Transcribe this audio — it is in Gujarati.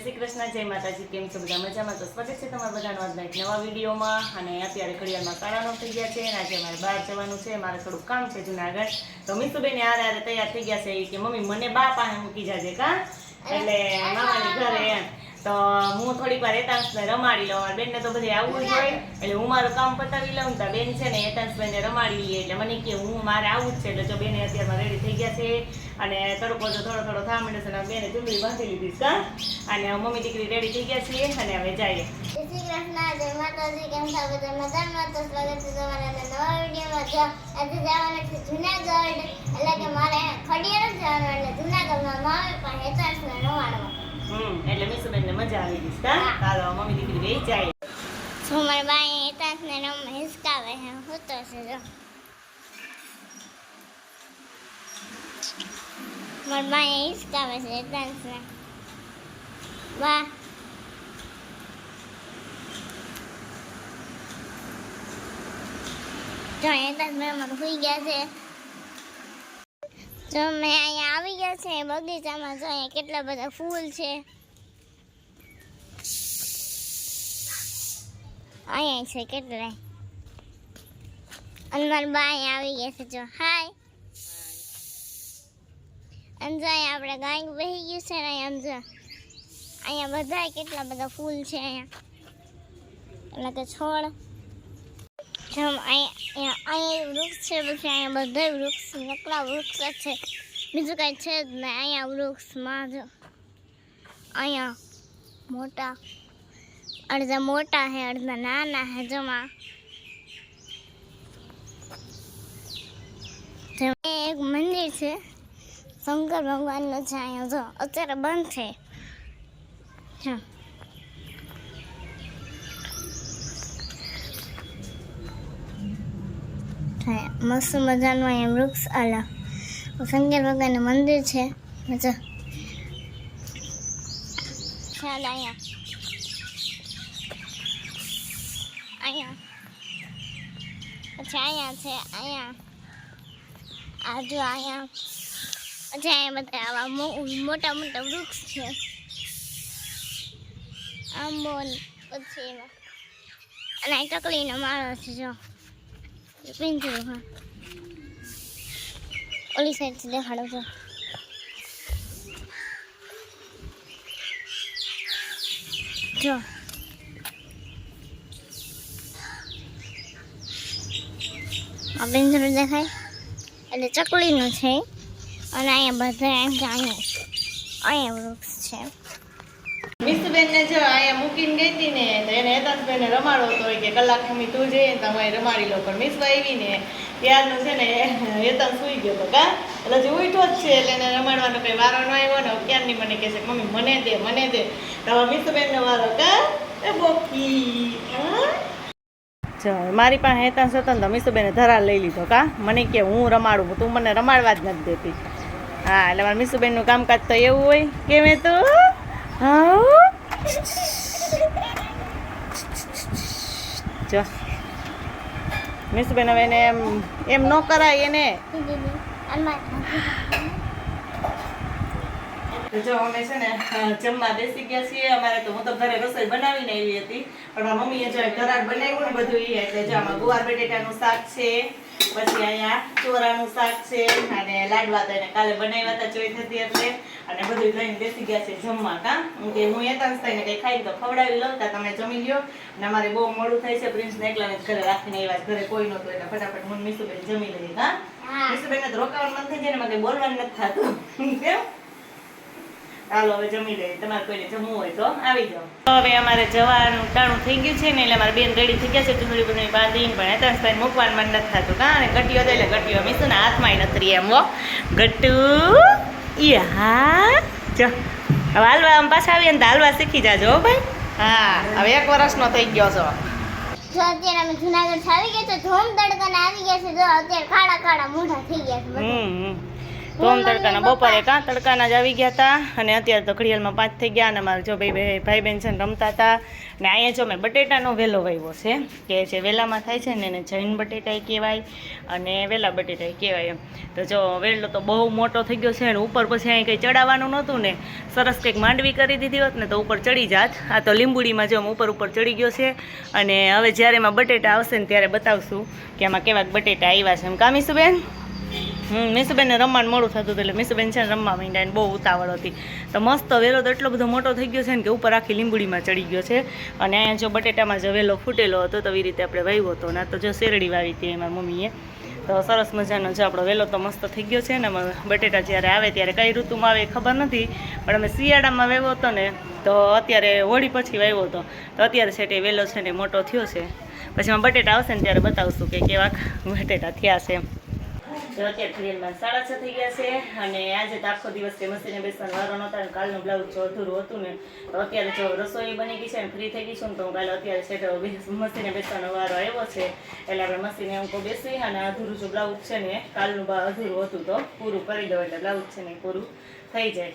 શ્રી કૃષ્ણ, જય માતાજી. કેમ છો બધા? મજામાં? તો સ્વાગત છે તમારા બધાનો આજના એક નવા વિડીયોમાં. અને અત્યારે ઘડિયાળમાં 9:30 થઈ ગયા છે અને આજે મારે બહાર જવાનું છે. મારે થોડુંક કામ છે જુનાગઢ. તો મીસુબેન હારે તૈયાર થઈ ગયા છે કે મમ્મી મને બા પાસે મૂકી જાજે કા, એટલે મામાની ઘરે એમ. તો હું થોડીક વાર હેતાંશને રમાડી લઉં. મારી બેનને તો બધે આવવું જ હોય, એટલે હું મારું કામ પતાવી લઉં. તો બેન છે ને હેતાંશભાઈને રમાડી લઈએ, એટલે મને કે હું મારે આવું જ છે. એટલે જો બેને અત્યારમાં રેડી થઈ ગયા છે અને તડકો જો થોડો થોડો થવા માંડ્યો છે અને બેને ચૂંદડી બાંધી લીધી છે અને મમ્મી દીકરી રેડી થઈ ગયા છીએ અને હવે જઈએ. જય શ્રી કૃષ્ણ, જય માતાજી. કેમ છો બધા? મજામાં? તો સ્વાગત છે તમારા નવા વિડીયોમાં. આજે જવાનું છે જુનાગઢ, એટલે કે મારે ખડિયાળ જ જવાનું, એટલે જુનાગઢમાં મામી પણ હેતાંશને રમાડવા. એટલે મીસુબેનને મજા આવી ગઈ છે. ચાલો મમ્મી દીકરી બે જાય. શું મારા બાઈ હેતાંશને હિસકાવે છે, હું તો છે જો મારા બાઈ હિસકાવે છે હેતાંશને. વાહ, જો હેતાંશ મેં સુઈ ગયા છે. જો મેં અહીંયા આવી ગયા છે બગીચામાં. જો અહીંયા કેટલા બધા ફૂલ છે. અહીંયા છે કેટલાય. અને મારા બા અહીંયા આવી ગયા છે. જો હાય. અને જો અહીંયા આપણે ગાય બેસી ગયું છે ને અહીંયા. જો અહીંયા બધા કેટલા બધા ફૂલ છે અહીંયા, એટલે કે છોડ. જો અહીંયા વૃક્ષ છે, પછી અહીંયા બધા વૃક્ષ, નકલા વૃક્ષ છે, બીજું કાંઈ છે જ નહીં. અહીંયા વૃક્ષમાં જો અહીંયા મોટા, અડધા મોટા છે, અડધા નાના છે. જમા એક મંદિર છે શંકર ભગવાનનું છે. અહીંયા જો અત્યારે બંધ છે. મસ્ત મજાનું અહીંયા વૃક્ષ, આલા શંકર ભગવાનનું મંદિર છે. મજા ચાલ અહીંયા પછી અહીંયા છે. અહીંયા આજુ અહીંયા પછી અહીંયા બધા આવા મોટા મોટા વૃક્ષ છે. આંબો પછી એમાં અને આ ચકલીનો માળો છે. જો પિંજરું. હા, ઓલી સાઈડથી દેખાડો છો. જો આ પિંજરું દેખાય એટલે ચકલીનું છે. અને અહીંયા બધા એમ કે અહીંયા વૃક્ષ છે. મીસુબેનને જો અહીંયા મૂકીને ગઈ હતી ને, તો એને હેતાંશભાઈને રમાડો તો કે કલાક મમ્મી તું જઈ ને તમે રમાડી લો. પણ મીસુ આવી ને ત્યારનું છે ને હેતાંશ સુઈ ગયો હતો કા, એટલે હજી ઉઠ્યો જ છે, એટલે એને રમાડવાનો કંઈ વારો ન આવ્યો ને. ક્યારની મને કહે છે મમ્મી મને દે. તો મીસુબેનનો વારો કા એ બોકી. જો મારી પાસે હેતાંશ હતો ને તો મીસુબેને ધરાર લઈ લીધો કા. મને કે હું રમાડું, તું મને રમાડવા જ નથી દેતી. હા, એટલે મારા મીસુબેનનું કામકાજ તો એવું હોય કે મેં તો જો મીસુબેન હવે એને એમ ન કરાય એને. જો અમે છે ને જમવા બેસી ગયા છીએ. અમારે તો હું તો ઘરે રસોઈ બનાવીને આવી હતી, પણ મારા મમ્મીએ જો ઘરાટ બનાવ્યું ને બધું એ, એટલે જો આમાં ગુવાર બટેટાનું શાક છે, પછી અહીંયા ચોરાનું શાક છે અને લાડવા તો એને કાલે બનાવ્યા હતા ચોઈ થતી એટલે. અને બધું લઈને બેસી ગયા છે જમવા કા. કે હું હેતાંશ થઈને કંઈ ખાઈ તો ખવડાવી લઉં, ત્યાં તમે જમી લ્યો. અને અમારે બહુ મોડું થાય છે, પ્રિન્સને એકલાને ઘરે રાખીને આવ્યા, ઘરે કોઈ નહોતું, એટલે ફટાફટ મને મીસુબેન જમી લઈએ કા. મીસુબેનને તો રોકાવાનું મન થઈ જાય ને, મારે બોલવાનું નથી થતું. કેમ? ચાલો હવે જમી લઈએ. તમારે કોઈને જમવું હોય તો આવી જાઓ. હવે અમારે જવાનું ટાણું થઈ ગયું છે ને, એટલે અમારે બેન રેડી થઈ ગયા છે ચૂંદડી બુંદડી બાંધીને. પણ હેતાંશભાઈને મૂકવાનું મન નથી થતું કા. અને ગટીઓ દે એટલે ગટીઓ મીસુના હાથમાં નથી એમ હો ગટુ. હા જો હવે હાલવા આમ પાછા આવીએ ને તો હાલવા શીખી જાજો હો ભાઈ. હા, હવે 1 વર્ષનો થઈ ગયો છો. જો અત્યારે અમે જુનાગઢ આવી ગયા તો ધોમ તડકાને આવી ગયા છે. જો અત્યારે ખાડા ખાડા મોઢા થઈ ગયા છે. ધોમ તડકાના બપોરે કાં તડકાના જ આવી ગયા હતા અને અત્યારે તો ઘડિયાળમાં 5 થઈ ગયા અને મારે જો ભાઈ બહેન છે ને રમતા હતા ને અહીંયા જો મેં બટેટાનો વેલો વાવ્યો છે કે જે વેલામાં થાય છે ને એને જૈન બટેટા કહેવાય અને વેલા બટેટા કહેવાય એમ. તો જો વેલો તો બહુ મોટો થઈ ગયો છે અને ઉપર પછી અહીં કંઈ ચડાવવાનું નહોતું ને સરસ કંઈક માંડવી કરી દીધી હોત ને તો ઉપર ચડી જાત. આ તો લીંબુડીમાં જો ઉપર ચડી ગયો છે અને હવે જ્યારે એમાં બટેટા આવશે ને ત્યારે બતાવશું કે આમાં કેવાક બટેટા આવ્યા છે એમ. કા મીસુબેન? મીસુબેનને રમવાનું મોડું થતું હતું એટલે મીસુબેન છે ને રમવા માંડ્યા અને બહુ ઉતાવળ હતી. તો મસ્ત વેલો તો એટલો બધો મોટો થઈ ગયો છે ને કે ઉપર આખી લીંબુડીમાં ચડી ગયો છે અને અહીંયા જો બટેટામાં જો વેલો ફૂટેલો હતો તો એવી રીતે આપણે વાવ્યો હતો ને તો જો શેરડી વાવી હતી એમાં મમ્મીએ. તો સરસ મજાનો જો આપણો વેલો તો મસ્ત થઈ ગયો છે ને બટેટા જ્યારે આવે ત્યારે કઈ ઋતુમાં આવે એ ખબર નથી પણ અમે શિયાળામાં વાવ્યો હતો ને તો અત્યારે હોળી પછી વાવ્યો હતો તો અત્યારે છે તે વેલો છે ને મોટો થયો છે. પછી એમાં બટેટા આવશે ને ત્યારે બતાવશું કે કેવા બટેટા થયા છે. તો અત્યારે ઘડિયાળમાં 6:30 થઈ ગયા છે અને આજે તો આખો દિવસ તે મશીને બેસવાનો વારો નહોતો અને કાલનું બ્લાઉઝ જો અધૂરું હતું ને તો અત્યારે જો રસોઈ બની ગઈ છે ને ફ્રી થઈ ગઈ છું ને તો હું કાલે અત્યારે છે તો મશીને બેસવાનો વારો આવ્યો છે એટલે આપણે મશીને હું બેસી અને અધૂરું જો બ્લાઉઝ છે ને કાલનું અધૂરું હતું તો પૂરું કરી દઉં એટલે બ્લાઉઝ છે ને પૂરું થઈ જાય.